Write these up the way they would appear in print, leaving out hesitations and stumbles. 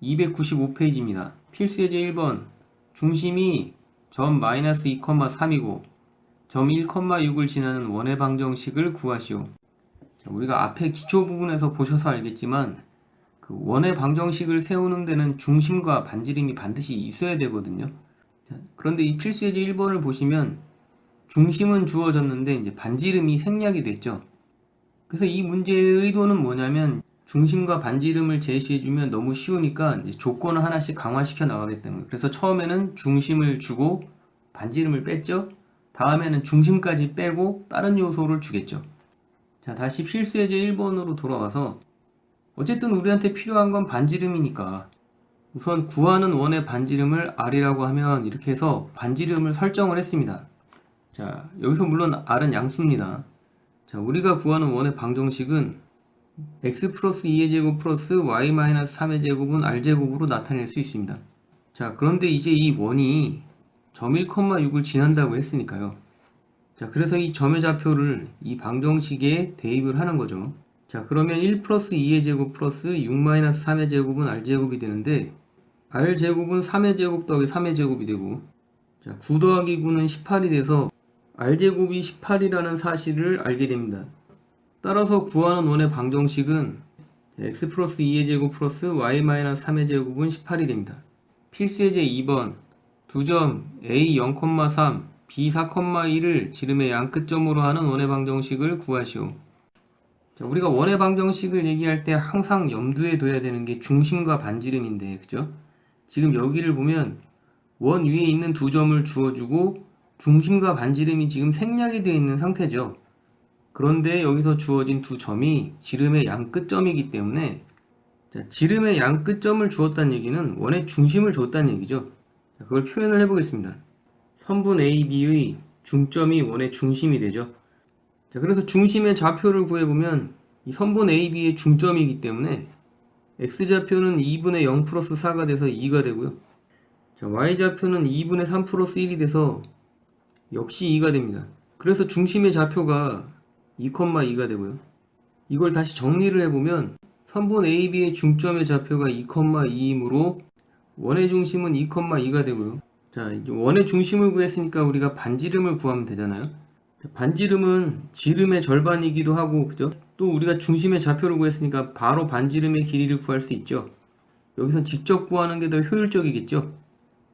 295페이지입니다. 필수 예제 1번. 중심이 점 마이너스 2,3이고 점 1,6을 지나는 원의 방정식을 구하시오. 자, 우리가 앞에 기초 부분에서 보셔서 알겠지만 그 원의 방정식을 세우는 데는 중심과 반지름이 반드시 있어야 되거든요. 자, 그런데 이 필수 예제 1번을 보시면 중심은 주어졌는데 이제 반지름이 생략이 됐죠. 그래서 이 문제의 의도는 뭐냐면 중심과 반지름을 제시해주면 너무 쉬우니까 이제 조건을 하나씩 강화시켜 나가겠다는 거예요. 그래서 처음에는 중심을 주고 반지름을 뺐죠. 다음에는 중심까지 빼고 다른 요소를 주겠죠. 자, 다시 필수 예제 1번으로 돌아와서 어쨌든 우리한테 필요한 건 반지름이니까 우선 구하는 원의 반지름을 R이라고 하면 이렇게 해서 반지름을 설정을 했습니다. 자, 여기서 물론 R은 양수입니다. 자, 우리가 구하는 원의 방정식은 x 플러스 2의 제곱 플러스 y 마이너스 3의 제곱은 r제곱으로 나타낼 수 있습니다. 자, 그런데 이제 이 원이 점 1,6을 지난다고 했으니까요. 자, 그래서 이 점의 좌표를 이 방정식에 대입을 하는 거죠. 자, 그러면 1 플러스 2의 제곱 플러스 6 마이너스 3의 제곱은 r제곱이 되는데 r제곱은 3의 제곱 더하기 3의 제곱이 되고, 자, 9 더하기 9는 18이 돼서 r제곱이 18이라는 사실을 알게 됩니다. 따라서 구하는 원의 방정식은 x 플러스 2의 제곱 플러스 y 마이너스 3의 제곱은 18이 됩니다. 필수 예제 2번. 두 점 a 0,3, b 4,1을 지름의 양끝점으로 하는 원의 방정식을 구하시오. 자, 우리가 원의 방정식을 얘기할 때 항상 염두에 둬야 되는 게 중심과 반지름인데, 그죠? 지금 여기를 보면 원 위에 있는 두 점을 주어주고 중심과 반지름이 지금 생략이 되어 있는 상태죠. 그런데 여기서 주어진 두 점이 지름의 양끝점이기 때문에, 자, 지름의 양끝점을 주었다는 얘기는 원의 중심을 줬다는 얘기죠. 자, 그걸 표현을 해보겠습니다. 선분 AB의 중점이 원의 중심이 되죠. 자, 그래서 중심의 좌표를 구해보면 이 선분 AB의 중점이기 때문에 X좌표는 2분의 0 플러스 4가 돼서 2가 되고요. 자, Y좌표는 2분의 3 플러스 1이 돼서 역시 2가 됩니다. 그래서 중심의 좌표가 2,2가 되고요. 이걸 다시 정리를 해보면 선분 AB의 중점의 좌표가 2,2이므로 원의 중심은 2,2가 되고요. 자, 이제 원의 중심을 구했으니까 우리가 반지름을 구하면 되잖아요. 반지름은 지름의 절반이기도 하고, 그죠? 또 우리가 중심의 좌표를 구했으니까 바로 반지름의 길이를 구할 수 있죠. 여기선 직접 구하는 게 더 효율적이겠죠.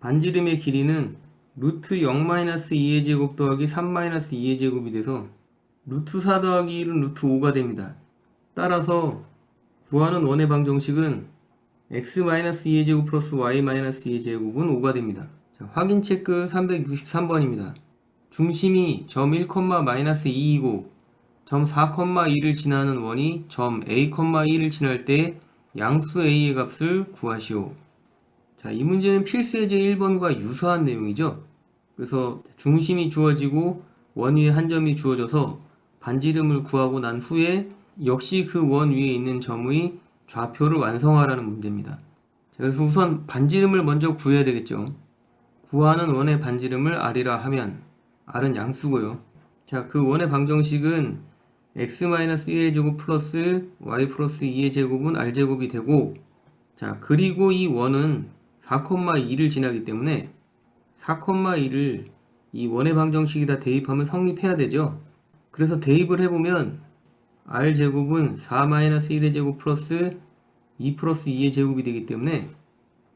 반지름의 길이는 루트 0-2의 제곱 더하기 3-2의 제곱이 돼서 루트 4 더하기 1은 루트 5가 됩니다. 따라서 구하는 원의 방정식은 x-2의 제곱 플러스 y-2의 제곱은 5가 됩니다. 자, 확인 체크 363번입니다. 중심이 점 1,-2이고 점 4,2를 지나는 원이 점 a,1을 지날 때 양수 a의 값을 구하시오. 자, 이 문제는 필수 예제 1번과 유사한 내용이죠. 그래서 중심이 주어지고 원 위에 한 점이 주어져서 반지름을 구하고 난 후에 역시 그 원 위에 있는 점의 좌표를 완성하라는 문제입니다. 자, 그래서 우선 반지름을 먼저 구해야 되겠죠. 구하는 원의 반지름을 R이라 하면 R은 양수고요. 자, 그 원의 방정식은 x-1의 제곱 플러스 y 플러스 2의 제곱은 r제곱이 되고, 자, 그리고 이 원은 4,2를 지나기 때문에 4,2를 이 원의 방정식에다 대입하면 성립해야 되죠. 그래서 대입을 해보면 r제곱은 4-1의 제곱 플러스 2 플러스 2의 제곱이 되기 때문에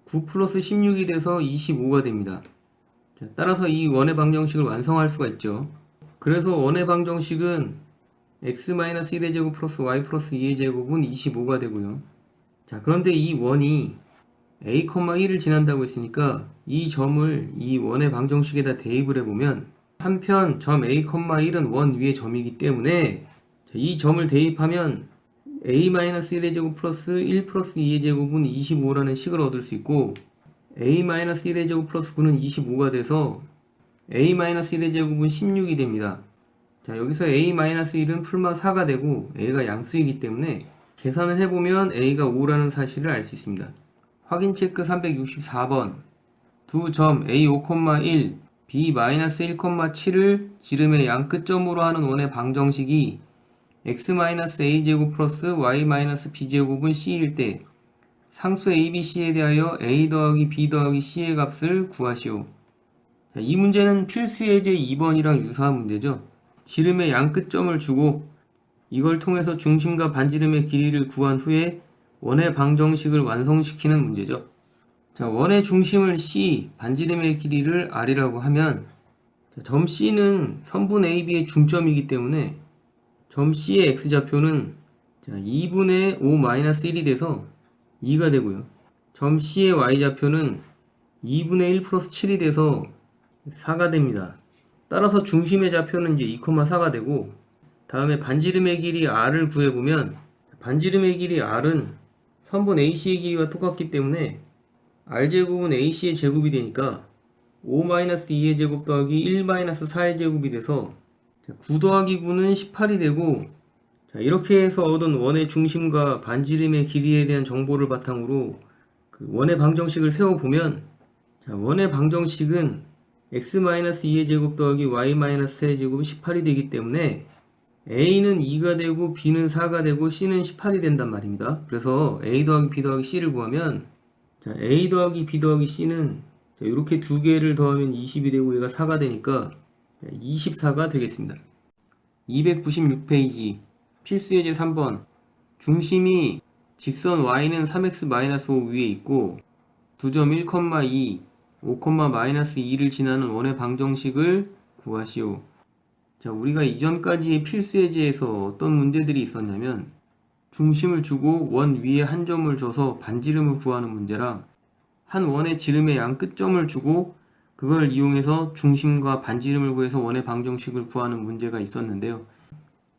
9 플러스 16이 돼서 25가 됩니다. 자, 따라서 이 원의 방정식을 완성할 수가 있죠. 그래서 원의 방정식은 x-1의 제곱 플러스 y 플러스 2의 제곱은 25가 되고요. 자, 그런데 이 원이 a,1을 지난다고 했으니까 이 점을 이 원의 방정식에다 대입을 해보면 한편 점 a,1은 원 위의 점이기 때문에, 자, 이 점을 대입하면 a-1의 제곱 플러스 1 플러스 2의 제곱은 25라는 식을 얻을 수 있고, a-1의 제곱 플러스 9는 25가 돼서 a-1의 제곱은 16이 됩니다. 자, 여기서 a-1은 풀마 4가 되고 a가 양수이기 때문에 계산을 해보면 a가 5라는 사실을 알 수 있습니다. 확인 체크 364번. 두 점 a5,1, b-1,7을 지름의 양끝점으로 하는 원의 방정식이 x-a제곱 플러스 y-b제곱은 c일 때 상수 ABC에 대하여 A 더하기 B 더하기 C의 값을 구하시오. 자, 이 문제는 필수 예제 2번이랑 유사한 문제죠. 지름의 양 끝점을 주고 이걸 통해서 중심과 반지름의 길이를 구한 후에 원의 방정식을 완성시키는 문제죠. 자, 원의 중심을 C, 반지름의 길이를 R이라고 하면 점 C는 선분 AB의 중점이기 때문에 점 C의 X좌표는 2분의 5-1이 돼서 2가 되고요. 점 C의 Y좌표는 2분의 1 플러스 7이 돼서 4가 됩니다. 따라서 중심의 좌표는 이제 2,4가 되고, 다음에 반지름의 길이 R을 구해보면 반지름의 길이 R은 선분 AC의 길이와 똑같기 때문에 R제곱은 AC의 제곱이 되니까 5-2의 제곱 더하기 1-4의 제곱이 돼서 9 더하기 9는 18이 되고, 자, 이렇게 해서 얻은 원의 중심과 반지름의 길이에 대한 정보를 바탕으로 그 원의 방정식을 세워보면, 자, 원의 방정식은 x-2의 제곱 더하기 y-3의 제곱이 18이 되기 때문에 a는 2가 되고 b는 4가 되고 c는 18이 된단 말입니다. 그래서 a 더하기 b 더하기 c를 구하면, 자, a 더하기 b 더하기 c는 이렇게 두 개를 더하면 20이 되고 얘가 4가 되니까 24가 되겠습니다. 296페이지 필수예제 3번. 중심이 직선 y는 3x-5 위에 있고 두 점 1,2, 5,-2를 지나는 원의 방정식을 구하시오. 자, 우리가 이전까지의 필수예제에서 어떤 문제들이 있었냐면 중심을 주고 원 위에 한 점을 줘서 반지름을 구하는 문제랑 한 원의 지름의 양 끝점을 주고 그걸 이용해서 중심과 반지름을 구해서 원의 방정식을 구하는 문제가 있었는데요.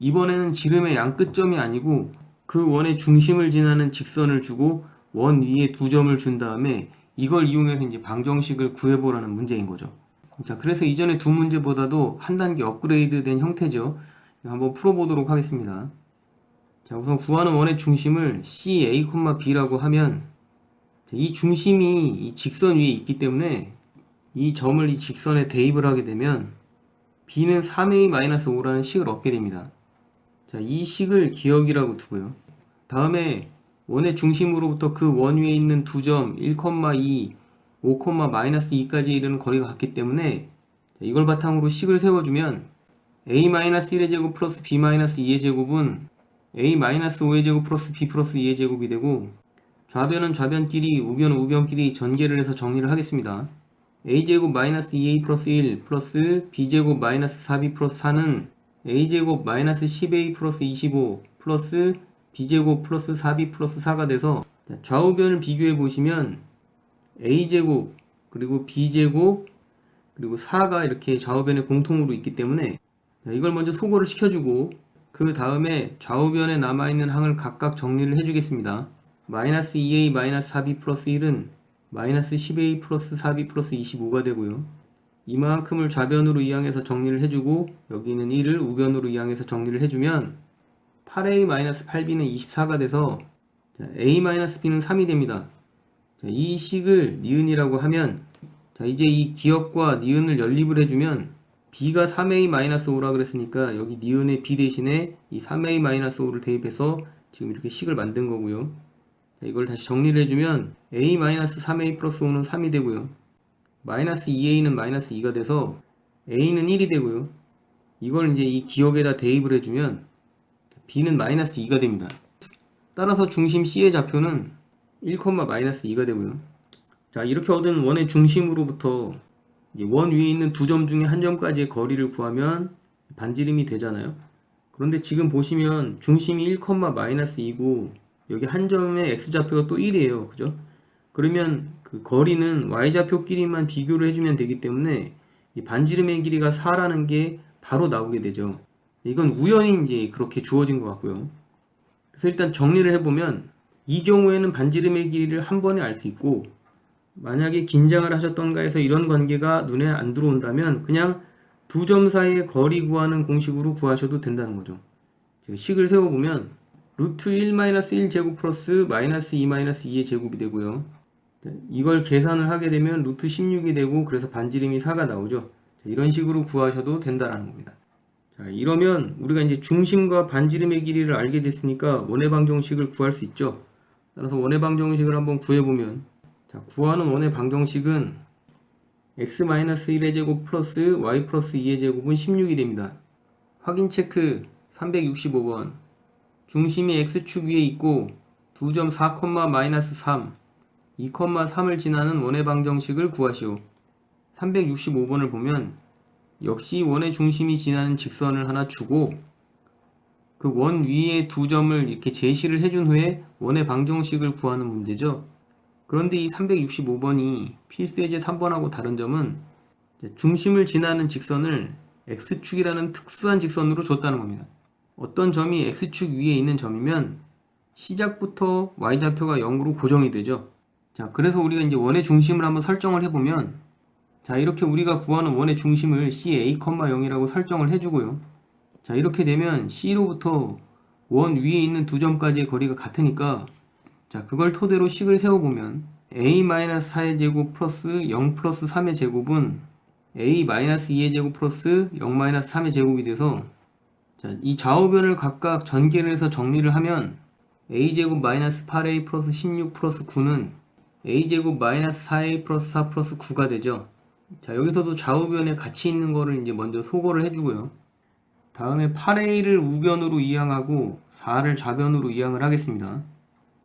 이번에는 지름의 양 끝점이 아니고 그 원의 중심을 지나는 직선을 주고 원 위에 두 점을 준 다음에 이걸 이용해서 이제 방정식을 구해보라는 문제인 거죠. 자, 그래서 이전에 두 문제보다도 한 단계 업그레이드 된 형태죠. 한번 풀어보도록 하겠습니다. 자, 우선 구하는 원의 중심을 C, A, B라고 하면 이 중심이 이 직선 위에 있기 때문에 이 점을 이 직선에 대입을 하게 되면 B는 3A-5라는 식을 얻게 됩니다. 자, 이 식을 기억이라고 두고요. 다음에 원의 중심으로부터 그 원 위에 있는 두 점 1,2, 5,-2까지 이르는 거리가 같기 때문에 이걸 바탕으로 식을 세워주면 a-1의 제곱 플러스 b-2의 제곱은 a-5의 제곱 플러스 b 플러스 2의 제곱이 되고, 좌변은 좌변끼리, 우변은 우변끼리 전개를 해서 정리를 하겠습니다. a제곱 마이너스 2a 플러스 1 플러스 b제곱 마이너스 4b 플러스 4는 a제곱 마이너스 10a 플러스 25 플러스 b제곱 플러스 4b 플러스 4가 돼서, 좌우변을 비교해 보시면 a제곱 그리고 b제곱 그리고 4가 이렇게 좌우변에 공통으로 있기 때문에 이걸 먼저 소거를 시켜주고 그 다음에 좌우변에 남아있는 항을 각각 정리를 해주겠습니다. 마이너스 2a 마이너스 4b 플러스 1은 마이너스 10a 플러스 4b 플러스 25가 되고요. 이만큼을 좌변으로 이항해서 정리를 해주고 여기는 1을 우변으로 이항해서 정리를 해주면 8a 마이너스 8b는 24가 돼서 a 마이너스 b는 3이 됩니다. 자, 이 식을 니은이라고 하면, 자, 이제 이 기억과 니은을 연립을 해주면 b가 3a-5라 그랬으니까 여기 니은의 b 대신에 이 3a-5를 대입해서 지금 이렇게 식을 만든 거고요. 자, 이걸 다시 정리를 해주면 a-3a 플러스 5는 3이 되고요. 마이너스 2a는 마이너스 2가 돼서 a는 1이 되고요. 이걸 이제 이 기억에다 대입을 해주면 b는 마이너스 2가 됩니다. 따라서 중심 C의 좌표는 1,-2가 되고요. 자, 이렇게 얻은 원의 중심으로부터 이제 원 위에 있는 두 점 중에 한 점까지의 거리를 구하면 반지름이 되잖아요. 그런데 지금 보시면 중심이 1,-2고 여기 한 점의 x좌표가 또 1이에요. 그죠? 그러면 그 거리는 y좌표끼리만 비교를 해주면 되기 때문에 이 반지름의 길이가 4라는 게 바로 나오게 되죠. 이건 우연히 이제 그렇게 주어진 것 같고요. 그래서 일단 정리를 해보면 이 경우에는 반지름의 길이를 한 번에 알 수 있고, 만약에 긴장을 하셨던가 해서 이런 관계가 눈에 안 들어온다면 그냥 두 점 사이의 거리 구하는 공식으로 구하셔도 된다는 거죠. 식을 세워보면 루트 1-1 제곱 플러스 마이너스 2-2의 제곱이 되고요. 이걸 계산을 하게 되면 루트 16이 되고 그래서 반지름이 4가 나오죠. 이런 식으로 구하셔도 된다는 겁니다. 자, 이러면 우리가 이제 중심과 반지름의 길이를 알게 됐으니까 원의 방정식을 구할 수 있죠. 따라서 원의 방정식을 한번 구해보면, 자, 구하는 원의 방정식은 x-1의 제곱 플러스 y 플러스 2의 제곱은 16이 됩니다. 확인 체크 365번. 중심이 x축 위에 있고 2점 4, -3, 2,3을 지나는 원의 방정식을 구하시오. 365번을 보면 역시 원의 중심이 지나는 직선을 하나 주고 그 원 위에 두 점을 이렇게 제시를 해준 후에 원의 방정식을 구하는 문제죠. 그런데 이 365번이 필수 예제 3번하고 다른 점은 중심을 지나는 직선을 x축이라는 특수한 직선으로 줬다는 겁니다. 어떤 점이 x축 위에 있는 점이면 시작부터 y좌표가 0으로 고정이 되죠. 자, 그래서 우리가 이제 원의 중심을 한번 설정을 해보면, 자, 이렇게 우리가 구하는 원의 중심을 CA,0이라고 설정을 해주고요. 자, 이렇게 되면 C로부터 원 위에 있는 두 점까지의 거리가 같으니까, 자, 그걸 토대로 식을 세워보면 A-4의 제곱 플러스 0 플러스 3의 제곱은 A-2의 제곱 플러스 0-3의 제곱이 돼서, 자, 이 좌우변을 각각 전개를 해서 정리를 하면 a제곱 마이너스 8a 플러스 16 플러스 9는 a제곱 마이너스 4a 플러스 4 플러스 9가 되죠. 자, 여기서도 좌우변에 같이 있는 거를 이제 먼저 소거를 해주고요. 다음에 8a를 우변으로 이항하고 4를 좌변으로 이항을 하겠습니다.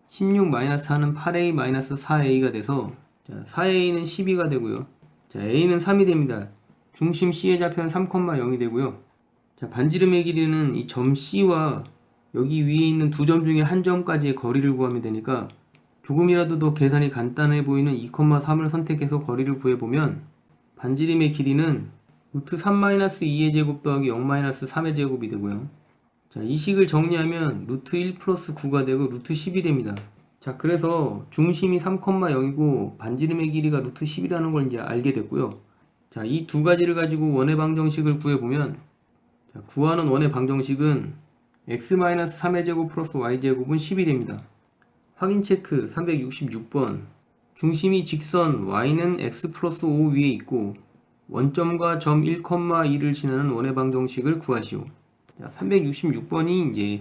16 마이너스 4는 8a 마이너스 4a가 돼서, 자, 4a는 12가 되고요. 자, a는 3이 됩니다. 중심 C의 좌표는 3,0이 되고요. 자, 반지름의 길이는 이 점 C와 여기 위에 있는 두 점 중에 한 점까지의 거리를 구하면 되니까 조금이라도 더 계산이 간단해 보이는 2,3을 선택해서 거리를 구해보면 반지름의 길이는 루트 3-2의 제곱 더하기 0-3의 제곱이 되고요. 자, 이 식을 정리하면 루트 1 플러스 9가 되고 루트 10이 됩니다. 자, 그래서 중심이 3,0이고 반지름의 길이가 루트 10이라는 걸 이제 알게 됐고요. 자, 이 두 가지를 가지고 원의 방정식을 구해보면, 자, 구하는 원의 방정식은 x-3의 제곱 플러스 y제곱은 10이 됩니다. 확인 체크 366번. 중심이 직선 y는 x 플러스 5 위에 있고 원점과 점 1,2를 지나는 원의 방정식을 구하시오. 366번이 이제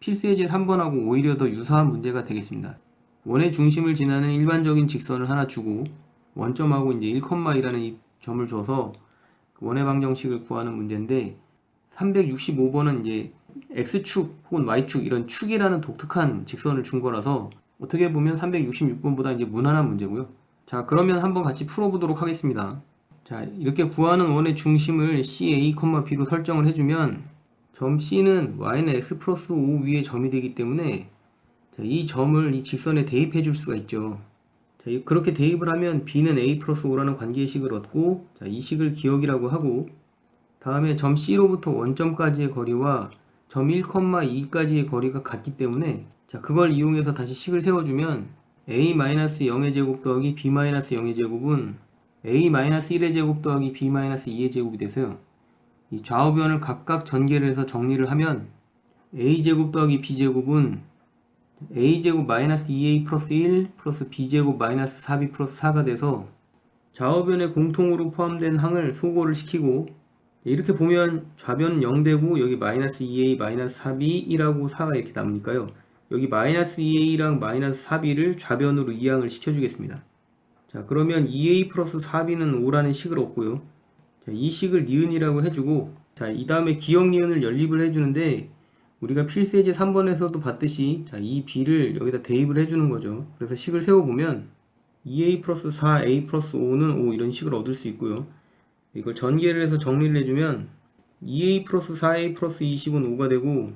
필수예제 3번하고 오히려 더 유사한 문제가 되겠습니다. 원의 중심을 지나는 일반적인 직선을 하나 주고 원점하고 이제 1,2라는 이 점을 줘서 원의 방정식을 구하는 문제인데, 365번은 이제 x축 혹은 y축 이런 축이라는 독특한 직선을 준 거라서 어떻게 보면 366번보다 이제 무난한 문제고요. 자, 그러면 한번 같이 풀어보도록 하겠습니다. 자, 이렇게 구하는 원의 중심을 CA, B로 설정을 해주면 점 C는 y는 x 플러스 5 위에 점이 되기 때문에, 자, 이 점을 이 직선에 대입해 줄 수가 있죠. 자, 그렇게 대입을 하면 B는 a 플러스 5라는 관계식을 얻고, 자, 이 식을 기억이라고 하고, 다음에 점 C로부터 원점까지의 거리와 점 1,2까지의 거리가 같기 때문에, 자, 그걸 이용해서 다시 식을 세워주면 a-0의 제곱 더하기 b-0의 제곱은 a-1의 제곱 더하기 b-2의 제곱이 돼서요. 이 좌우변을 각각 전개를 해서 정리를 하면 a제곱 더하기 b제곱은 a제곱 마이너스 2a 플러스 1 플러스 b제곱 마이너스 4b 플러스 4가 돼서 좌우변에 공통으로 포함된 항을 소거를 시키고, 이렇게 보면 좌변 0되고 여기 마이너스 2a 마이너스 4b 1하고 4가 이렇게 남으니까요. 여기 마이너스 2a랑 마이너스 4b를 좌변으로 이항을 시켜주겠습니다. 자, 그러면 2a 플러스 4b는 5라는 식을 얻고요. 자, 이 식을 니은이라고 해주고, 자, 이 다음에 기억 니은을 연립을 해주는데, 우리가 필수예제 3번에서도 봤듯이, 자, 이 b를 여기다 대입을 해주는 거죠. 그래서 식을 세워보면 2a 플러스 4, a 플러스 5는 5 이런 식을 얻을 수 있고요. 이걸 전개를 해서 정리를 해주면 2a 플러스 4a 플러스 20은 5가 되고,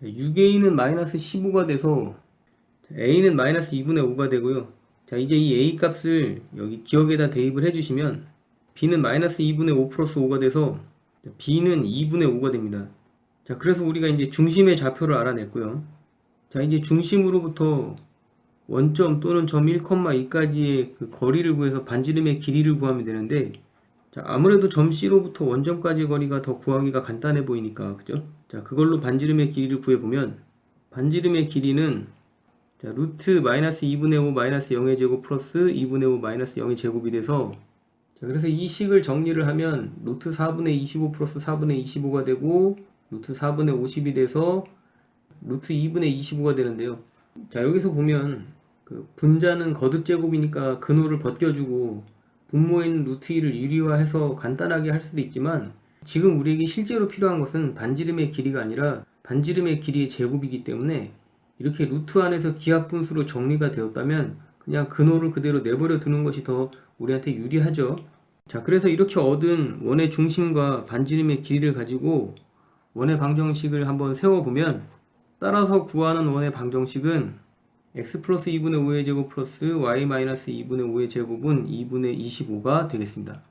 6a는 마이너스 15가 돼서 a는 마이너스 2분의 5가 되고요. 자, 이제 이 a 값을 여기 기억에다 대입을 해주시면 b는 마이너스 2분의 5 플러스 5가 돼서 b는 2분의 5가 됩니다. 자, 그래서 우리가 이제 중심의 좌표를 알아냈고요. 자, 이제 중심으로부터 원점 또는 점 1,2까지의 그 거리를 구해서 반지름의 길이를 구하면 되는데, 자, 아무래도 점 C로부터 원점까지의 거리가 더 구하기가 간단해 보이니까, 그죠? 자, 그걸로 반지름의 길이를 구해보면 반지름의 길이는, 자, 루트 마이너스 2분의 5 마이너스 0의 제곱 플러스 2분의 5 마이너스 0의 제곱이 돼서, 자, 그래서 이 식을 정리를 하면 루트 4분의 25 플러스 4분의 25가 되고 루트 4분의 50이 돼서 루트 2분의 25가 되는데요. 자, 여기서 보면 그 분자는 거듭 제곱이니까 근호를 벗겨주고 분모에 있는 루트 2를 유리화해서 간단하게 할 수도 있지만, 지금 우리에게 실제로 필요한 것은 반지름의 길이가 아니라 반지름의 길이의 제곱이기 때문에 이렇게 루트 안에서 기하분수로 정리가 되었다면 그냥 근호를 그대로 내버려 두는 것이 더 우리한테 유리하죠. 자, 그래서 이렇게 얻은 원의 중심과 반지름의 길이를 가지고 원의 방정식을 한번 세워보면, 따라서 구하는 원의 방정식은 x 플러스 2분의 5의 제곱 플러스 y 마이너스 2분의 5의 제곱은 2분의 25가 되겠습니다.